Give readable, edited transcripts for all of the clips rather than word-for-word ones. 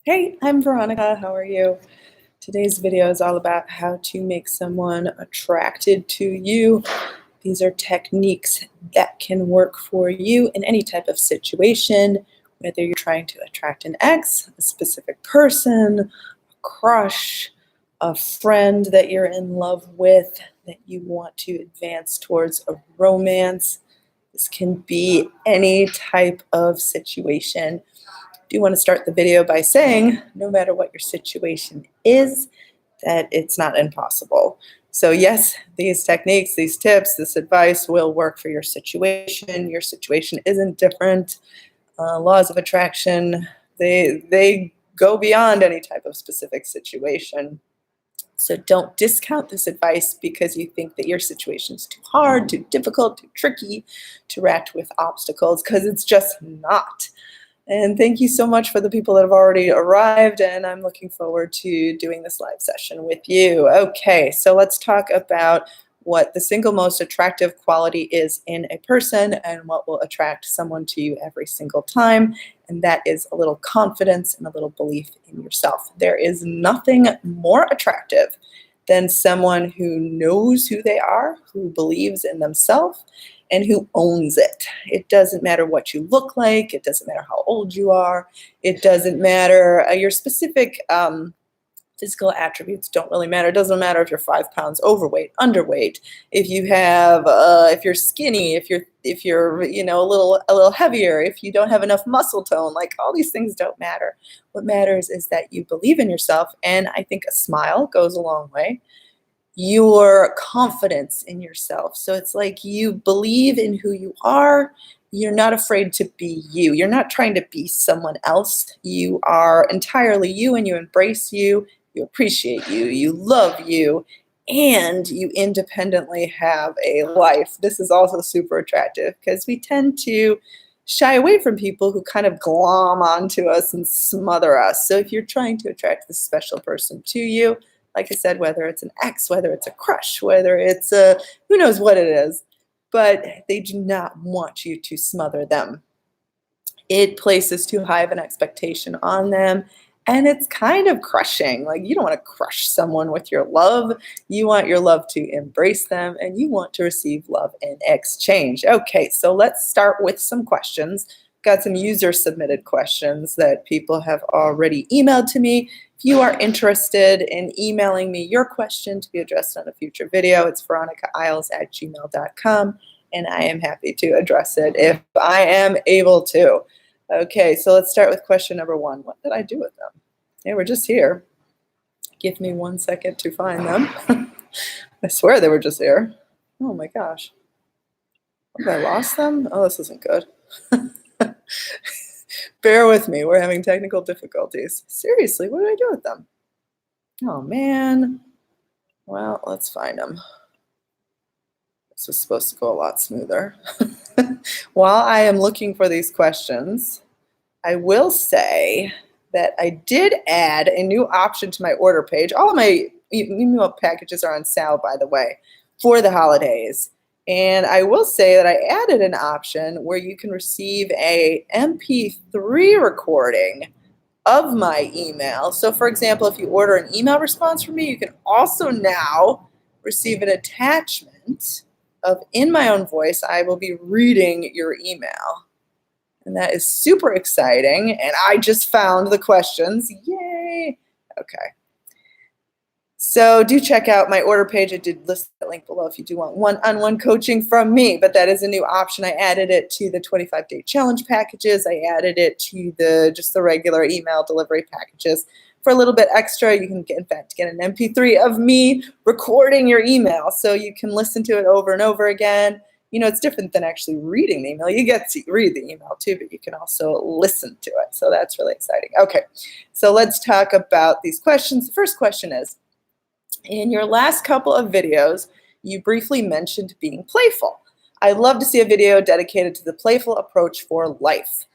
Hey, I'm Veronica. How are you? Today's video is all about how to make someone attracted to you. These are techniques that can work for you in any type of situation, whether you're trying to attract an ex, a specific person, a crush, a friend that you're in love with, that you want to advance towards a romance. This can be any type of situation. I do want to start the video by saying, no matter what your situation is, that it's not impossible. So yes, these techniques, these tips, this advice will work for your situation. Your situation isn't different. Laws of attraction, they go beyond any type of specific situation. So don't discount this advice because you think that your situation is too hard, too difficult, too tricky, too racked with obstacles, because it's just not. And thank you so much for the people that have already arrived, and I'm looking forward to doing this live session with you. Okay, so let's talk about what the single most attractive quality is in a person and what will attract someone to you every single time, and that is a little confidence and a little belief in yourself. There is nothing more attractive than someone who knows who they are, who believes in themselves, and who owns it. It doesn't matter what you look like. It doesn't matter how old you are. It doesn't matter. Your specific physical attributes don't really matter. It doesn't matter if you're 5 pounds overweight, underweight, if you're skinny, if you're a little heavier, if you don't have enough muscle tone. Like, all these things don't matter. What matters is that you believe in yourself, and I think a smile goes a long way. Your confidence in yourself. So it's like you believe in who you are. You're not afraid to be you. You're not trying to be someone else. You are entirely you, and you embrace you. You appreciate you. You love you. And you independently have a life. This is also super attractive because we tend to shy away from people who kind of glom onto us and smother us. So if you're trying to attract this special person to you, like I said, whether it's an ex, whether it's a crush, whether it's who knows what it is, but they do not want you to smother them. It places too high of an expectation on them, and it's kind of crushing. Like, you don't want to crush someone with your love. You want your love to embrace them, and you want to receive love in exchange. Okay, so let's start with some questions. Got some user-submitted questions that people have already emailed to me. If you are interested in emailing me your question to be addressed on a future video, it's VeronicaIsles@gmail.com, and I am happy to address it if I am able to. Okay, so let's start with question number 1. What did I do with them? They were just here. Give me 1 second to find them. I swear they were just here. Oh my gosh. Have I lost them? Oh, this isn't good. Bear with me. We're having technical difficulties. Seriously, what did I do with them? Oh, man. Well, let's find them. This was supposed to go a lot smoother. While I am looking for these questions, I will say that I did add a new option to my order page. All of my email packages are on sale, by the way, for the holidays. And I will say that I added an option where you can receive a MP3 recording of my email. So for example, if you order an email response from me, you can also now receive an attachment of, in my own voice, I will be reading your email. And that is super exciting. And I just found the questions. Yay! Okay. So do check out my order page. I did list that link below if you do want one-on-one coaching from me, but that is a new option. I added it to the 25-day challenge packages. I added it to just the regular email delivery packages. For a little bit extra, you can in fact get an MP3 of me recording your email, so you can listen to it over and over again. You know, it's different than actually reading the email. You get to read the email too, but you can also listen to it. So that's really exciting. Okay, so let's talk about these questions. The first question is, in your last couple of videos, you briefly mentioned being playful. I'd love to see a video dedicated to the playful approach for life.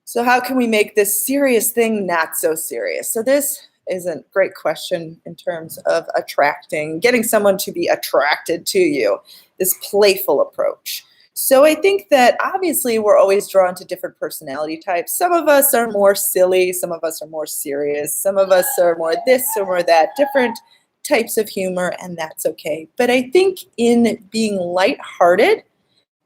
So how can we make this serious thing not so serious? So this is a great question in terms of getting someone to be attracted to you, this playful approach. So I think that obviously we're always drawn to different personality types. Some of us are more silly, some of us are more serious, some of us are more this or more that, different types of humor, and that's okay. But I think in being lighthearted,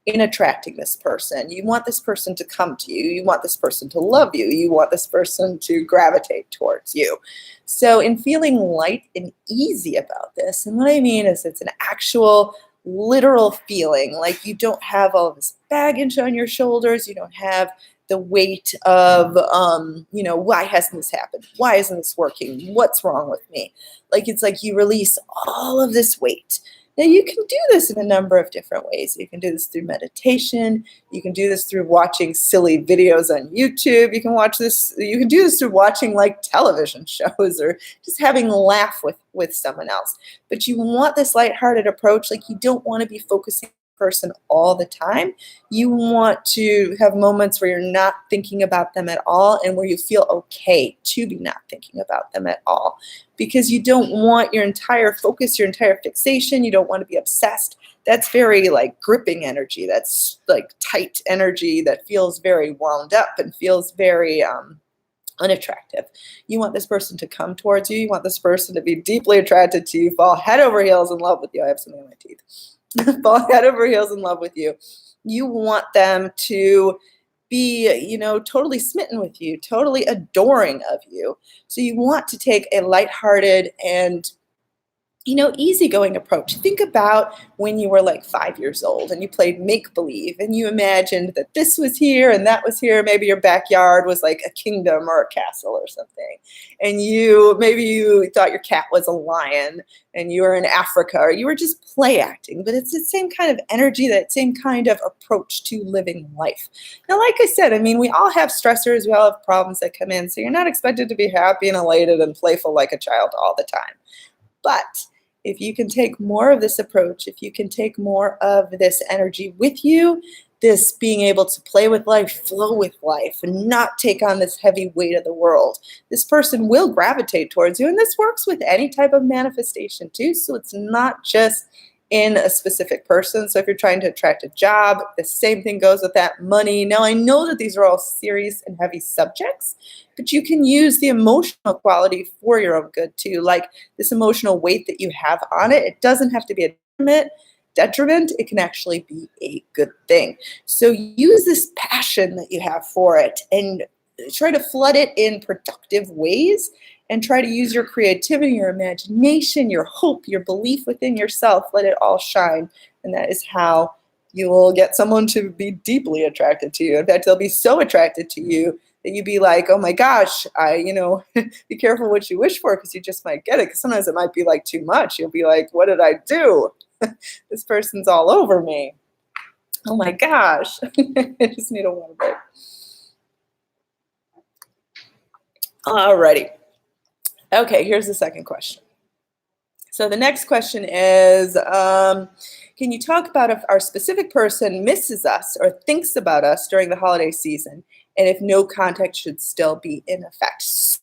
in attracting this person, you want this person to come to you, you want this person to love you, you want this person to gravitate towards you. So in feeling light and easy about this, and what I mean is it's an actual literal feeling, like you don't have all this baggage on your shoulders, you don't have the weight of why hasn't this happened, why isn't this working, what's wrong with me. Like it's like you release all of this weight. Now, you can do this in a number of different ways. You can do this through meditation. You can do this through watching silly videos on YouTube. You can do this through watching like television shows or just having a laugh with someone else. But you want this lighthearted approach. Like you don't want to be focusing on the person all the time. You want to have moments where you're not thinking about them at all and where you feel okay to be not thinking about them at all. Because you don't want your entire focus, your entire fixation, you don't want to be obsessed. That's very like gripping energy. That's like tight energy that feels very wound up and feels very unattractive. You want this person to come towards you. You want this person to be deeply attracted to you, fall head over heels in love with you. I have something on my teeth. Fall head over heels in love with you. You want them to be, totally smitten with you, totally adoring of you. So you want to take a lighthearted and easygoing approach. Think about when you were like 5 years old and you played make-believe and you imagined that this was here and that was here. Maybe your backyard was like a kingdom or a castle or something. And maybe you thought your cat was a lion and you were in Africa, or you were just play acting. But it's the same kind of energy, that same kind of approach to living life. Now, like I said, we all have stressors, we all have problems that come in. So you're not expected to be happy and elated and playful like a child all the time. But if you can take more of this approach, if you can take more of this energy with you, this being able to play with life, flow with life, and not take on this heavy weight of the world, this person will gravitate towards you. And this works with any type of manifestation too. So it's not just in a specific person. So if you're trying to attract a job, the same thing goes with that. Money. Now, I know that these are all serious and heavy subjects, but you can use the emotional quality for your own good too. Like this emotional weight that you have on it, it doesn't have to be a detriment. It can actually be a good thing. So use this passion that you have for it and try to flood it in productive ways, and try to use your creativity, your imagination, your hope, your belief within yourself. Let it all shine. And that is how you will get someone to be deeply attracted to you. In fact, they'll be so attracted to you that you'd be like, oh my gosh, be careful what you wish for, because you just might get it. Because sometimes it might be like too much. You'll be like, what did I do? This person's all over me. Oh my gosh. I just need a water break. Alrighty. Okay, here's the second question. So the next question is, can you talk about if our specific person misses us or thinks about us during the holiday season, and if no contact should still be in effect? So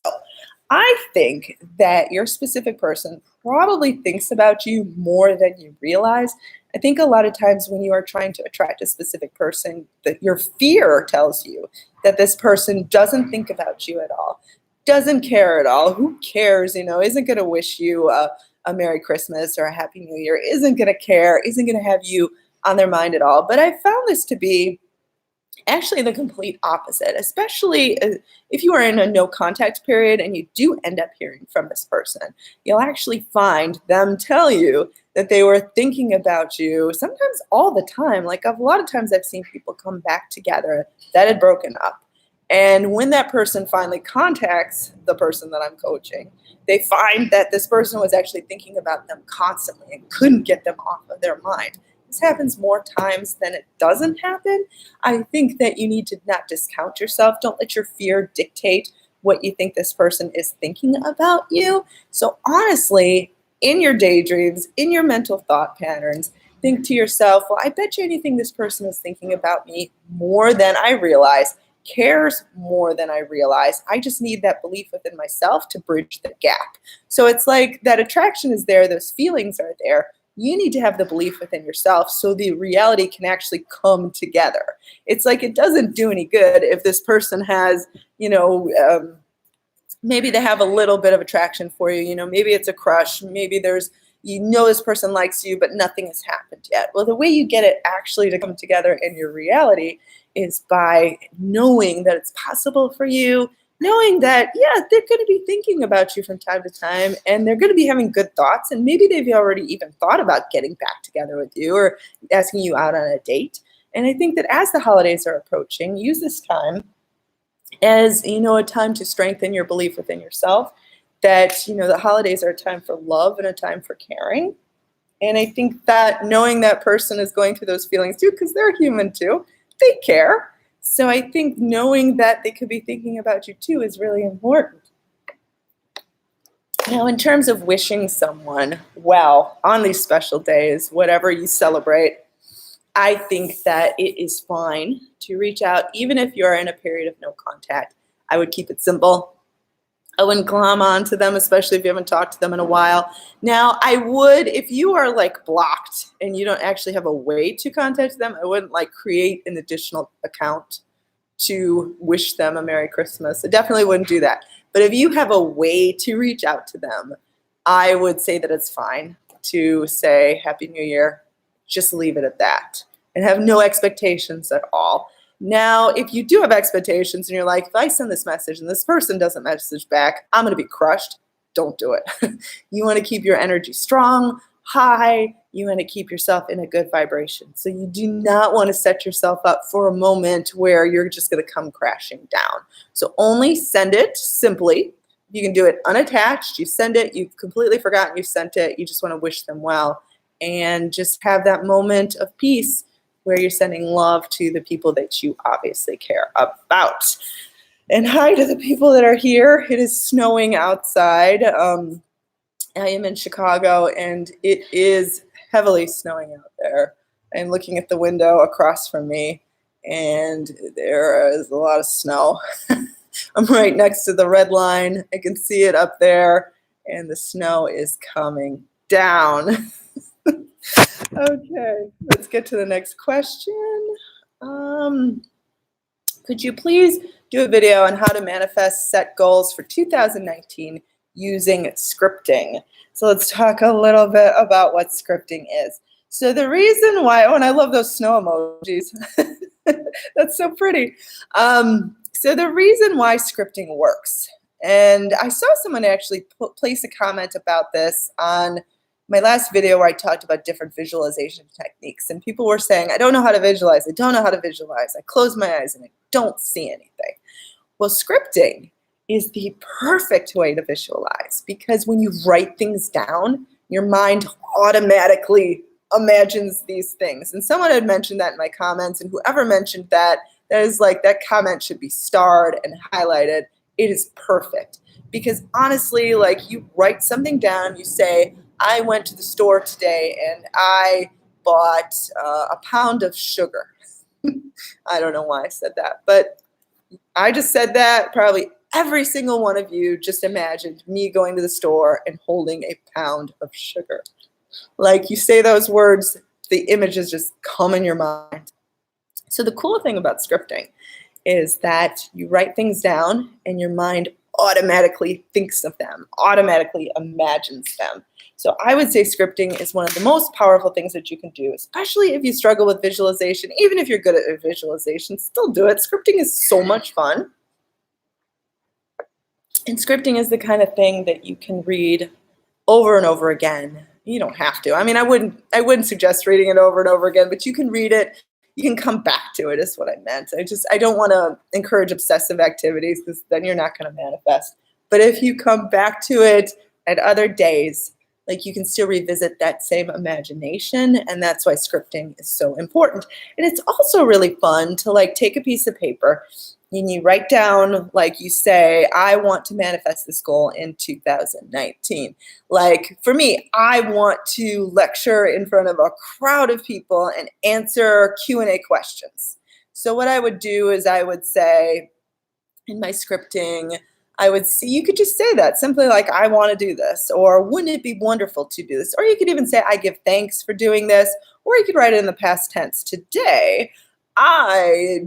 I think that your specific person probably thinks about you more than you realize. I think a lot of times when you are trying to attract a specific person, that your fear tells you that this person doesn't think about you at all, doesn't care at all. Who cares, isn't going to wish you a Merry Christmas or a Happy New Year, isn't going to care, isn't going to have you on their mind at all. But I found this to be actually the complete opposite, especially if you are in a no contact period and you do end up hearing from this person. You'll actually find them tell you that they were thinking about you, sometimes all the time. Like a lot of times I've seen people come back together that had broken up. And when that person finally contacts the person that I'm coaching, they find that this person was actually thinking about them constantly and couldn't get them off of their mind. This happens more times than it doesn't happen. I think that you need to not discount yourself. Don't let your fear dictate what you think this person is thinking about you. So honestly, in your daydreams, in your mental thought patterns, think to yourself, well, I bet you anything this person is thinking about me more than I realize, cares more than I realize. I just need that belief within myself to bridge the gap. So it's like that attraction is there, those feelings are there, You need to have the belief within yourself so the reality can actually come together. It's like it doesn't do any good if this person has, maybe they have a little bit of attraction for you, maybe it's a crush, maybe there's, this person likes you, but nothing has happened yet. Well, the way you get it actually to come together in your reality is by knowing that it's possible for you, knowing that, yeah, they're going to be thinking about you from time to time, and they're going to be having good thoughts, and maybe they've already even thought about getting back together with you or asking you out on a date. And I think that as the holidays are approaching, use this time as, a time to strengthen your belief within yourself that, the holidays are a time for love and a time for caring. And I think that knowing that person is going through those feelings too, because they're human too, they care. So I think knowing that they could be thinking about you too is really important. Now, in terms of wishing someone well on these special days, whatever you celebrate, I think that it is fine to reach out, even if you're in a period of no contact. I would keep it simple. I wouldn't glom on to them, especially if you haven't talked to them in a while. Now, I would, if you are like blocked and you don't actually have a way to contact them, I wouldn't like create an additional account to wish them a Merry Christmas. I definitely wouldn't do that. But if you have a way to reach out to them, I would say that it's fine to say Happy New Year. Just leave it at that and have no expectations at all. Now, if you do have expectations and you're like, if I send this message and this person doesn't message back, I'm going to be crushed. Don't do it. You want to keep your energy strong, high. You want to keep yourself in a good vibration. So you do not want to set yourself up for a moment where you're just going to come crashing down. So only send it simply. You can do it unattached. You send it. You've completely forgotten you sent it. You just want to wish them well and just have that moment of peace where you're sending love to the people that you obviously care about. And hi to the people that are here. It is snowing outside. I am in Chicago, and it is heavily snowing out there. I'm looking at the window across from me, and there is a lot of snow. I'm right next to the red line. I can see it up there, and the snow is coming down. Okay, let's get to the next question. Could you please do a video on how to manifest set goals for 2019 using scripting? So let's talk a little bit about what scripting is. So the reason why, oh, and I love those snow emojis. That's so pretty. So the reason why scripting works, and I saw someone actually place a comment about this on my last video where I talked about different visualization techniques, and people were saying, I don't know how to visualize. I don't know how to visualize. I close my eyes and I don't see anything. Well, scripting is the perfect way to visualize, because when you write things down, your mind automatically imagines these things. And someone had mentioned that in my comments, and whoever mentioned that, that is like, that comment should be starred and highlighted. It is perfect, because honestly, like, you write something down, you say, I went to the store today and I bought a pound of sugar. I don't know why I said that, but I just said that. Probably every single one of you just imagined me going to the store and holding a pound of sugar. Like, you say those words, the images just come in your mind. So the cool thing about scripting is that you write things down and your mind automatically thinks of them, automatically imagines them. So I would say scripting is one of the most powerful things that you can do, especially if you struggle with visualization. Even if you're good at visualization, still do it. Scripting is so much fun. And scripting is the kind of thing that you can read over and over again. You don't have to. I mean, I wouldn't suggest reading it over and over again, but you can read it. You can come back to it, is what I meant. I don't want to encourage obsessive activities, because then you're not going to manifest. But if you come back to it at other days, like, you can still revisit that same imagination, and that's why scripting is so important. And it's also really fun to, like, take a piece of paper and you write down, like, you say, I want to manifest this goal in 2019. Like, for me, I want to lecture in front of a crowd of people and answer Q&A questions. So what I would do is I would say in my scripting, I would see, you could just say that simply like, I want to do this, or wouldn't it be wonderful to do this? Or you could even say, I give thanks for doing this, or you could write it in the past tense. Today, I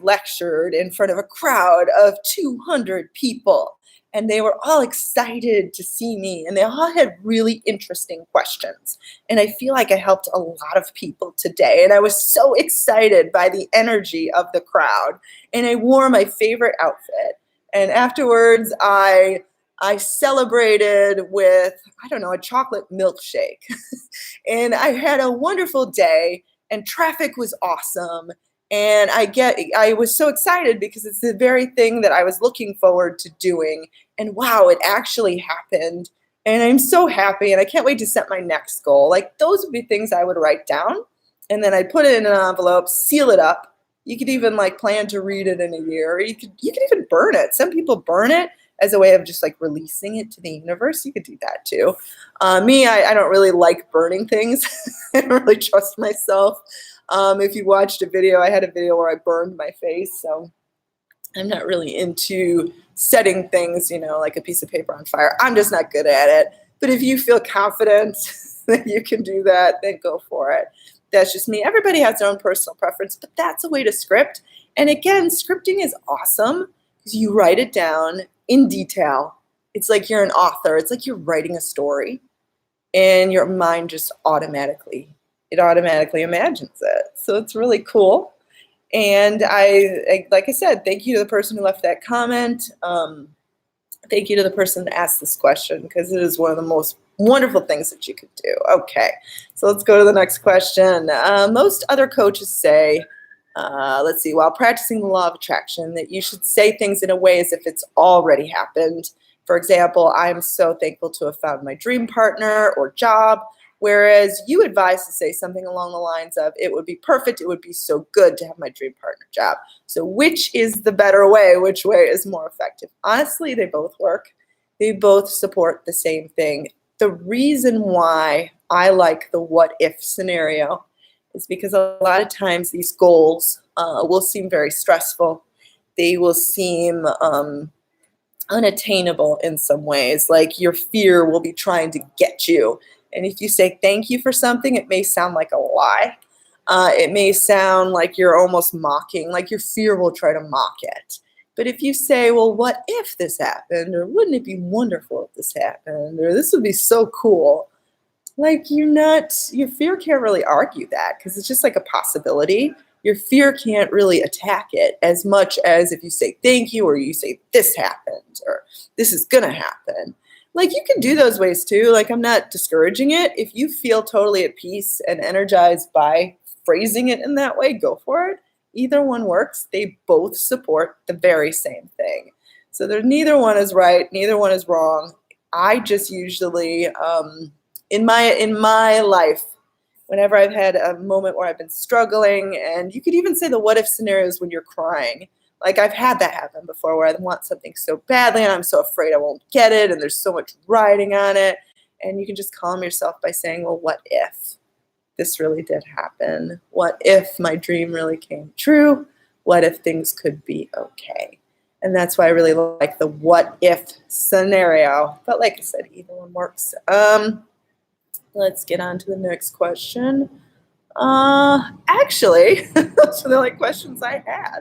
lectured in front of a crowd of 200 people, and they were all excited to see me, and they all had really interesting questions. And I feel like I helped a lot of people today, and I was so excited by the energy of the crowd, and I wore my favorite outfit. And afterwards, I celebrated with, I don't know, a chocolate milkshake. And I had a wonderful day, and traffic was awesome. And I was so excited because it's the very thing that I was looking forward to doing. And wow, it actually happened. And I'm so happy, and I can't wait to set my next goal. Like, those would be things I would write down, and then I'd put it in an envelope, seal it up. You could even like plan to read it in a year. Or you could even burn it. Some people burn it as a way of just like releasing it to the universe. You could do that too. Me, I don't really like burning things. I don't really trust myself. If you watched a video, I had a video where I burned my face. So I'm not really into setting things, like a piece of paper on fire. I'm just not good at it. But if you feel confident that you can do that, then go for it. That's just me. Everybody has their own personal preference, but that's a way to script. And again, scripting is awesome because you write it down in detail. It's like you're an author. It's like you're writing a story, and your mind just automatically imagines it. So it's really cool. And like I said, thank you to the person who left that comment. Thank you to the person that asked this question, because it is one of the most wonderful things that you could do. Okay, so let's go to the next question. Most other coaches say, let's see, while practicing the law of attraction, that you should say things in a way as if it's already happened. For example, I'm so thankful to have found my dream partner or job, whereas you advise to say something along the lines of, it would be perfect, it would be so good to have my dream partner job. So which is the better way? Which way is more effective? Honestly, they both work. They both support the same thing. The reason why I like the what if scenario is because a lot of times these goals will seem very stressful. They will seem unattainable in some ways, like your fear will be trying to get you. And if you say thank you for something, it may sound like a lie. It may sound like you're almost mocking, like your fear will try to mock it. But if you say, well, what if this happened? Or wouldn't it be wonderful if this happened? Or this would be so cool. Like, your fear can't really argue that, because it's just like a possibility. Your fear can't really attack it as much as if you say thank you, or you say this happened, or this is gonna happen. Like, you can do those ways too. Like, I'm not discouraging it. If you feel totally at peace and energized by phrasing it in that way, go for it. Either one works. They both support the very same thing. So neither one is right, neither one is wrong. I just usually, in my life, whenever I've had a moment where I've been struggling, and you could even say the what if scenarios when you're crying. Like, I've had that happen before, where I want something so badly and I'm so afraid I won't get it, and there's so much riding on it. And you can just calm yourself by saying, well, what if this really did happen? What if my dream really came true? What if things could be okay? And that's why I really like the what if scenario. But like I said, either one works. Let's get on to the next question. Actually, those are the only questions I had.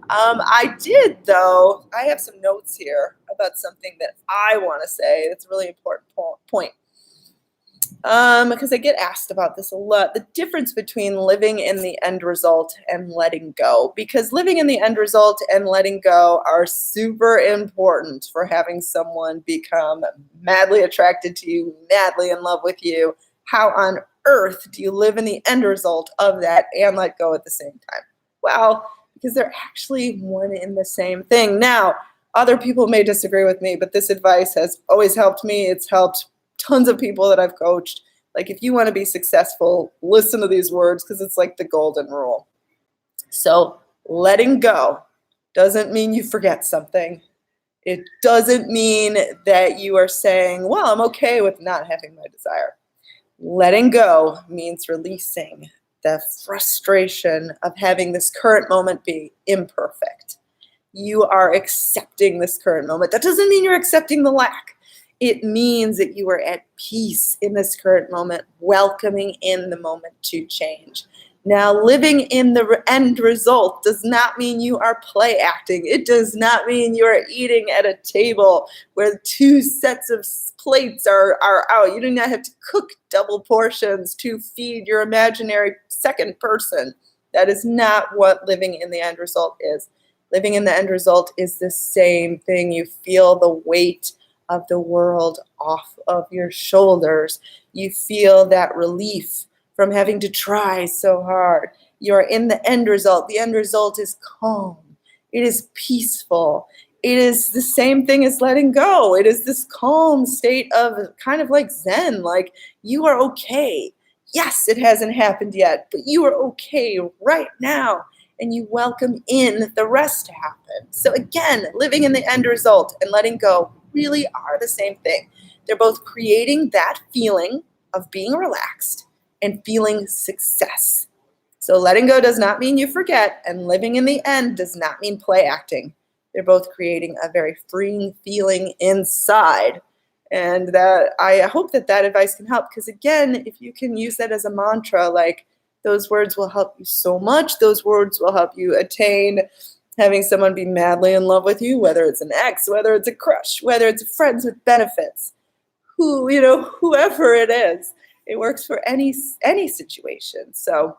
I did, though, I have some notes here about something that I want to say. It's a really important point. Because I get asked about this a lot, the difference between living in the end result and letting go. Because living in the end result and letting go are super important for having someone become madly attracted to you, madly in love with you. How on earth do you live in the end result of that and let go at the same time? Well, because they're actually one and the same thing. Now, other people may disagree with me, but this advice has always helped me. It's helped tons of people that I've coached. Like, if you want to be successful, listen to these words, because it's like the golden rule. So letting go doesn't mean you forget something. It doesn't mean that you are saying, well, I'm okay with not having my desire. Letting go means releasing the frustration of having this current moment be imperfect. You are accepting this current moment. That doesn't mean you're accepting the lack. It means that you are at peace in this current moment, welcoming in the moment to change. Now, living in the end result does not mean you are play acting. It does not mean you are eating at a table where 2 sets of plates are out. You do not have to cook double portions to feed your imaginary second person. That is not what living in the end result is. Living in the end result is the same thing. You feel the weight of the world off of your shoulders. You feel that relief from having to try so hard. You're in the end result. The end result is calm. It is peaceful. It is the same thing as letting go. It is this calm state of kind of like Zen, like you are okay. Yes, it hasn't happened yet, but you are okay right now. And you welcome in the rest to happen. So again, living in the end result and letting go really are the same thing. They're both creating that feeling of being relaxed and feeling success. So letting go does not mean you forget, and living in the end does not mean play acting. They're both creating a very freeing feeling inside. And that I hope that advice can help, because again, if you can use that as a mantra, like those words will help you so much. Those words will help you attain having someone be madly in love with you, whether it's an ex, whether it's a crush, whether it's friends with benefits, whoever it is. It works for any situation. So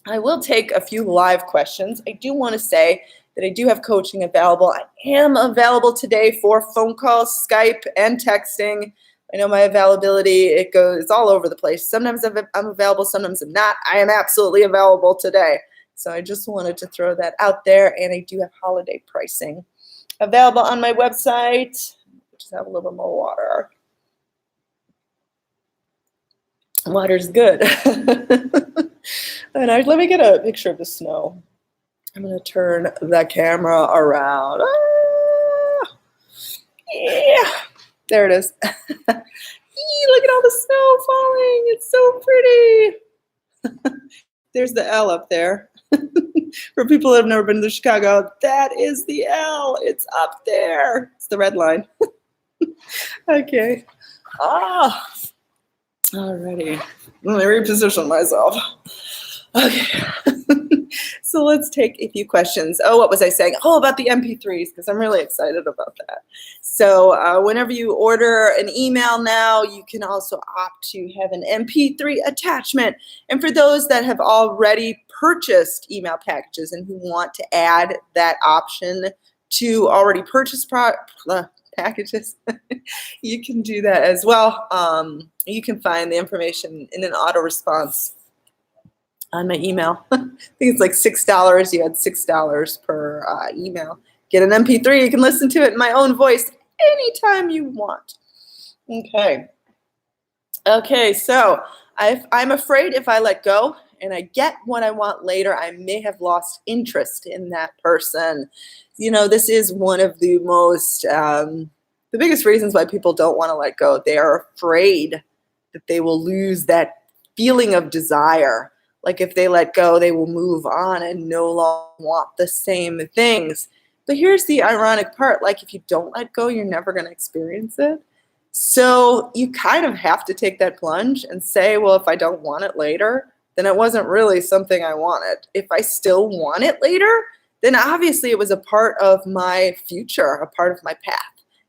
I will take a few live questions. I do want to say that I do have coaching available. I am available today for phone calls, Skype, and texting. I know my availability, it's all over the place. Sometimes I'm available, sometimes I'm not. I am absolutely available today. So I just wanted to throw that out there, and I do have holiday pricing available on my website. Just have a little bit more water. Water's good. And let me get a picture of the snow. I'm going to turn the camera around. Ah, yeah, there it is. Look at all the snow falling. It's so pretty. There's the L up there. For people that have never been to Chicago, that is the L. It's up there. It's the red line. Okay. Alrighty. Let me reposition myself. Okay. So let's take a few questions. Oh, what was I saying? Oh, about the MP3s, because I'm really excited about that. So whenever you order an email now, you can also opt to have an MP3 attachment. And for those that have already purchased email packages and who want to add that option to already purchased packages, you can do that as well. You can find the information in an auto response on my email. I think it's like $6. You had $6 per email. Get an MP3. You can listen to it in my own voice anytime you want. Okay, so I'm afraid if I let go and I get what I want later, I may have lost interest in that person. This is one of the most, the biggest reasons why people don't want to let go. They are afraid that they will lose that feeling of desire. Like if they let go, they will move on and no longer want the same things. But here's the ironic part. Like if you don't let go, you're never going to experience it. So you kind of have to take that plunge and say, well, if I don't want it later, then it wasn't really something I wanted. If I still want it later, then obviously it was a part of my future, a part of my path.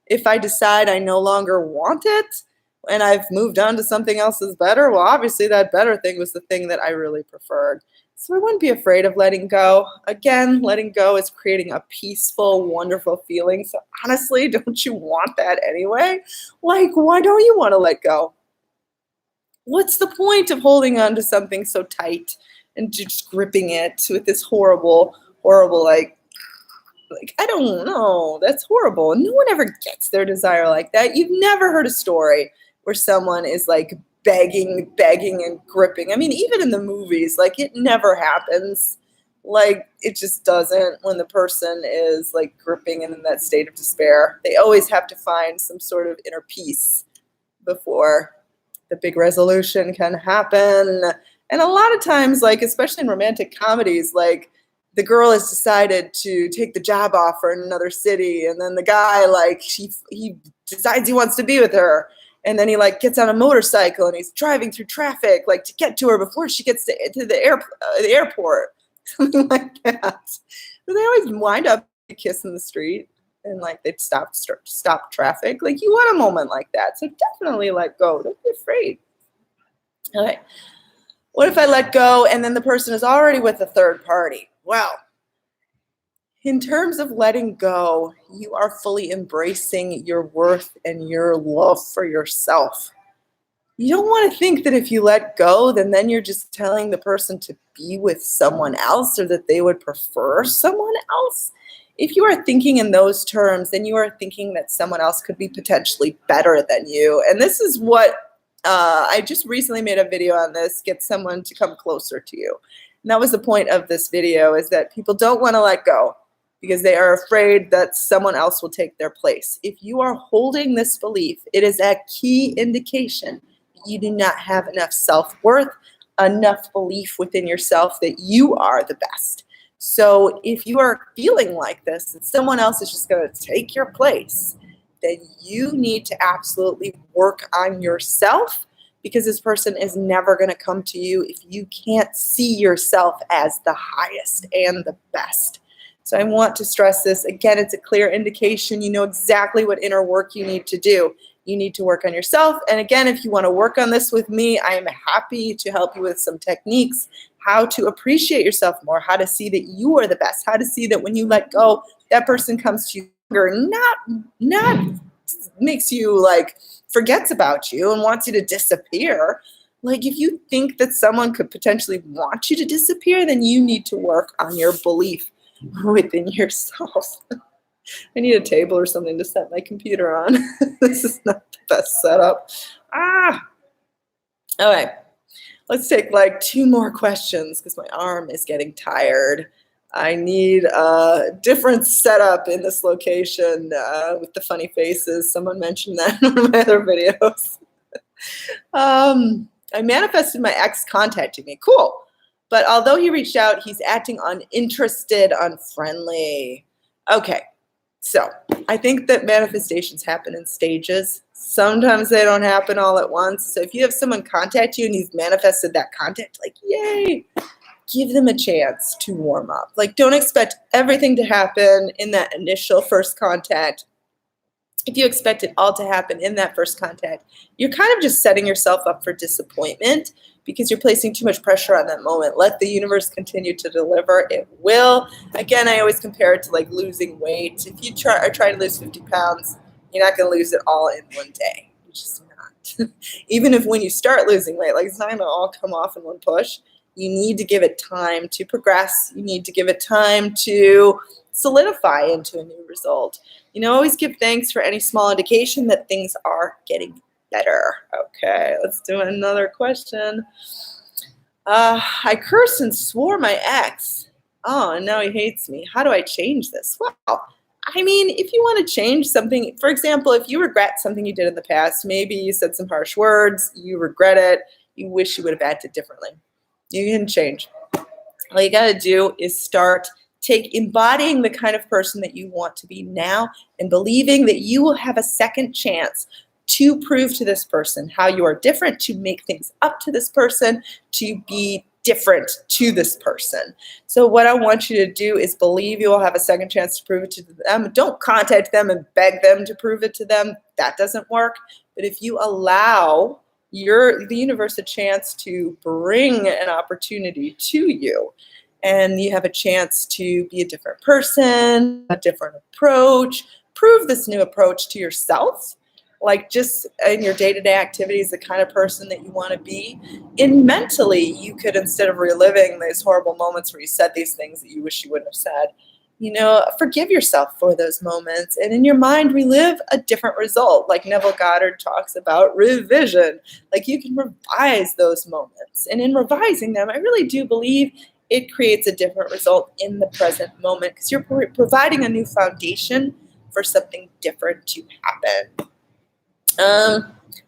If I decide I no longer want it, and I've moved on to something else that's better, well, obviously that better thing was the thing that I really preferred. So I wouldn't be afraid of letting go. Again, letting go is creating a peaceful, wonderful feeling. So honestly, don't you want that anyway? Like, why don't you want to let go? What's the point of holding on to something so tight and just gripping it with this horrible, like, I don't know. That's horrible. No one ever gets their desire like that. You've never heard a story where someone is like begging and gripping. I mean, even in the movies, like it never happens. Like it just doesn't when the person is like gripping and in that state of despair. They always have to find some sort of inner peace before the big resolution can happen. And a lot of times, like especially in romantic comedies, like the girl has decided to take the job offer in another city, and then the guy, like, he decides he wants to be with her, and then he, like, gets on a motorcycle and he's driving through traffic, like, to get to her before she gets to the airport, something like that. So they always wind up kissing the street, and, like, they'd stop traffic. Like, you want a moment like that, so definitely let go. Don't be afraid. Okay. What if I let go and then the person is already with a third party? Well, in terms of letting go, you are fully embracing your worth and your love for yourself. You don't want to think that if you let go, then you're just telling the person to be with someone else or that they would prefer someone else. If you are thinking in those terms, then you are thinking that someone else could be potentially better than you. And this is what I just recently made a video on this, get someone to come closer to you. And that was the point of this video, is that people don't want to let go because they are afraid that someone else will take their place. If you are holding this belief, it is a key indication that you do not have enough self-worth, enough belief within yourself that you are the best. So if you are feeling like this, that someone else is just going to take your place, then you need to absolutely work on yourself, because this person is never going to come to you if you can't see yourself as the highest and the best. So I want to stress this. Again, it's a clear indication. You know exactly what inner work you need to do. You need to work on yourself. And again, if you want to work on this with me, I am happy to help you with some techniques, how to appreciate yourself more, how to see that you are the best, how to see that when you let go, that person comes to you, not makes you, like, forgets about you and wants you to disappear. Like, if you think that someone could potentially want you to disappear, then you need to work on your belief within yourself. I need a table or something to set my computer on. This is not the best setup. All right. Let's take like 2 more questions because my arm is getting tired. I need a different setup in this location with the funny faces. Someone mentioned that in one of my other videos. I manifested my ex contacting me. Cool. But although he reached out, he's acting uninterested, unfriendly. Okay. So I think that manifestations happen in stages. Sometimes they don't happen all at once. So if you have someone contact you and you've manifested that contact, like, yay, give them a chance to warm up. Like, don't expect everything to happen in that initial first contact. If you expect it all to happen in that first contact, you're kind of just setting yourself up for disappointment because you're placing too much pressure on that moment. Let the universe continue to deliver. It will. Again, I always compare it to like losing weight. If you try to lose 50 pounds, you're not going to lose it all in one day. You're just not. Even if when you start losing weight, like, it's not going to all come off in one push. You need to give it time to progress. You need to give it time to solidify into a new result. You know, always give thanks for any small indication that things are getting better. Okay, let's do another question. I cursed and swore my ex. Oh, and now he hates me. How do I change this? Well, I mean, if you want to change something, for example, if you regret something you did in the past, maybe you said some harsh words, you regret it, you wish you would have acted differently. You can change. All you got to do is embodying the kind of person that you want to be now and believing that you will have a second chance to prove to this person how you are different, to make things up to this person, to be different to this person. So what I want you to do is believe you will have a second chance to prove it to them. Don't contact them and beg them to prove it to them. That doesn't work. But if you allow the universe a chance to bring an opportunity to you, and you have a chance to be a different person, a different approach, prove this new approach to yourself, like just in your day-to-day activities, the kind of person that you want to be. And mentally, you could, instead of reliving these horrible moments where you said these things that you wish you wouldn't have said, you know, forgive yourself for those moments. And in your mind, relive a different result. Like Neville Goddard talks about revision. Like, you can revise those moments. And in revising them, I really do believe it creates a different result in the present moment because you're providing a new foundation for something different to happen.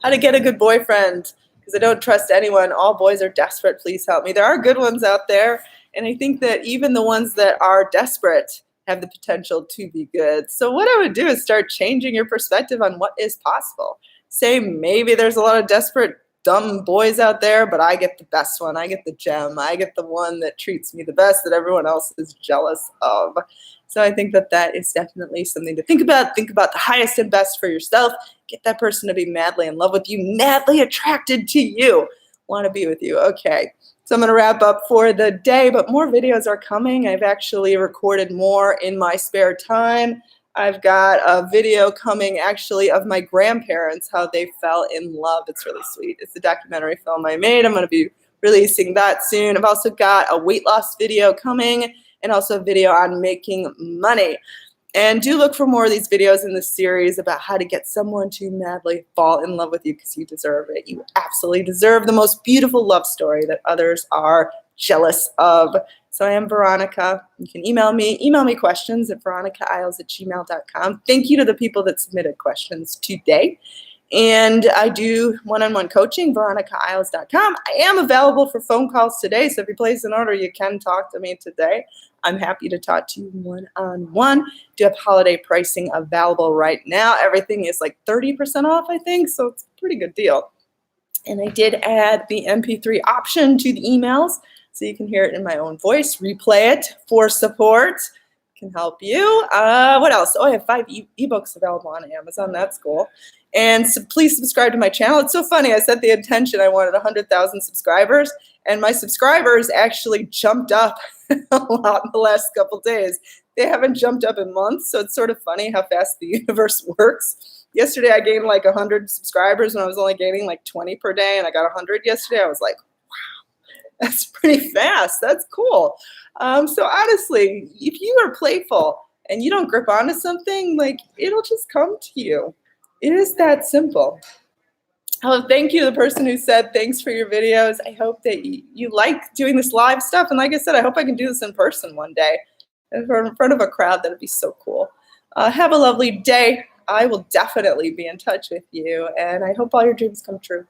How to get a good boyfriend, because I don't trust anyone. All boys are desperate. Please help me. There are good ones out there. And I think that even the ones that are desperate have the potential to be good. So what I would do is start changing your perspective on what is possible. Say maybe there's a lot of desperate, dumb boys out there, but I get the best one. I get the gem. I get the one that treats me the best that everyone else is jealous of. So I think that that is definitely something to think about. Think about the highest and best for yourself. Get that person to be madly in love with you, madly attracted to you, want to be with you. Okay. So I'm going to wrap up for the day, but more videos are coming. I've actually recorded more in my spare time. I've got a video coming actually of my grandparents, how they fell in love. It's really sweet. It's a documentary film I made. I'm going to be releasing that soon. I've also got a weight loss video coming and also a video on making money. And do look for more of these videos in this series about how to get someone to madly fall in love with you, because you deserve it. You absolutely deserve the most beautiful love story that others are jealous of. So I am Veronica. You can email me questions at VeronicaIsles@gmail.com. Thank you to the people that submitted questions today. And I do one-on-one coaching, VeronicaIsles.com. I am available for phone calls today, so if you place an order, you can talk to me today. I'm happy to talk to you one-on-one. Do have holiday pricing available right now. Everything is like 30% off, I think, so it's a pretty good deal. And I did add the MP3 option to the emails, so you can hear it in my own voice, replay it for support. Can help you. What else? Oh, I have 5 eBooks available on Amazon. That's cool. And so please subscribe to my channel. It's so funny. I set the intention I wanted 100,000 subscribers, and my subscribers actually jumped up a lot in the last couple days. They haven't jumped up in months, so it's sort of funny how fast the universe works. Yesterday, I gained like 100 subscribers, and I was only gaining like 20 per day, and I got 100 yesterday. I was like, that's pretty fast. That's cool. So honestly, if you are playful and you don't grip onto something, like it'll just come to you. It is that simple. Oh, thank you to the person who said thanks for your videos. I hope that you like doing this live stuff. And like I said, I hope I can do this in person one day in front of a crowd. That would be so cool. Have a lovely day. I will definitely be in touch with you. And I hope all your dreams come true.